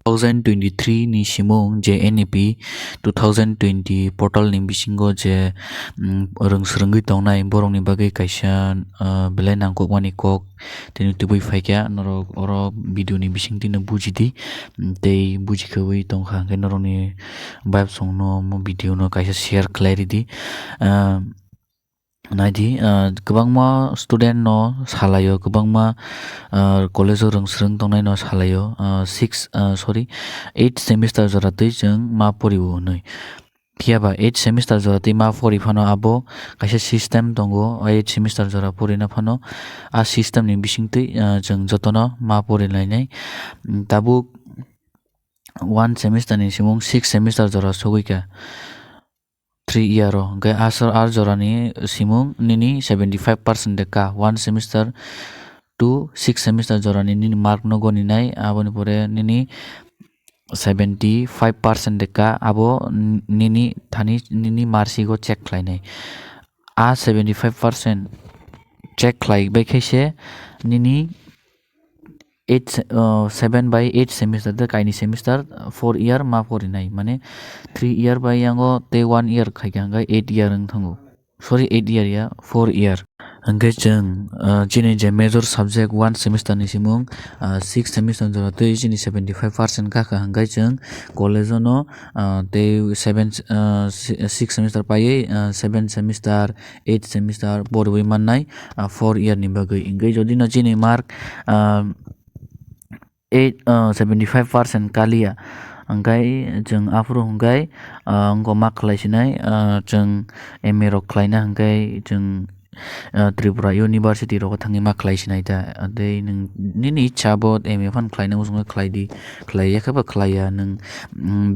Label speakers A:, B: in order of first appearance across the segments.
A: 2023 ni simung JNEP 2020 portal ni bisingo je rongsrongoi tongnai borok ni bagui kaisa belai nangkukmani kok tini tubui faikya norok oro video ni bisingti no bujidi tei bujikawai tongkha hingke norok ni vibe songno mo video no kaisa share khlai ridi naidi kwbangma student no salaio kwbangma college o rongsrong tongnai no salaio 8 semester joratui chong ma poribo hinui phiaba 8 semester joratui ma pori phano abo kaisa system tongo 8 semester jora porina phano a system ni bisingtui chong jotono ma porilainai tabuk 1 semester ni simung 6 semester jora sogoika 3 year o hingke asal ar jora ni simung nini 75% deka 1 semester to 6 semester jora ni nini mark no goninai aboni pore nini 75% deka abo nini thani nini marksiko check khlainai a 75% check khlaibai khaise nini 7/8 semester de kaini semester 4 year ma porinai mane 3 year bai yango tei 1 year khaikha hingke 8 year wng thango sorry 8 year ya 4 year hingke chong chini je major subject 1 semester ni simung 6 semester joratui chini 75% kakha hingke chong college no tei 6 semester paiui 7 semester 8 semester poribai mannai 4 year ni bagui hingke jodi no chini mark 75% kalia hingkai chong afro hingkai ongo ma khlaisinai chong MA rok khlaina hingkai chong Tripura University rok thangui ma khlaisinai ta tei nini ichha bo MA phan khlaina usungui khlaidi khlaiya khebo khlaiya nung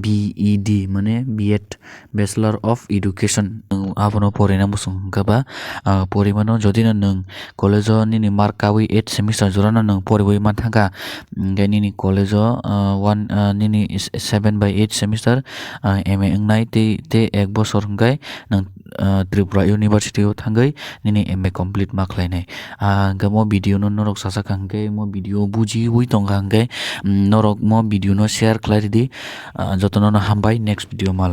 A: BED mane BEd Bachelor of Education abono porina busung hingkaba porimano jodi no nung college o nini mark kawi 8 semester jorano nung poribai manthangka hingke nini college o nini 7/8 semester MA wngnai tei 1 bosor hingke nung Tripura University o thangui nini MA complete ma khlainai hingke mo video no norok sasaka hingke mo video bujiui tongkha hingke norok mo video no share khlai ridi jotono no hambai next video ma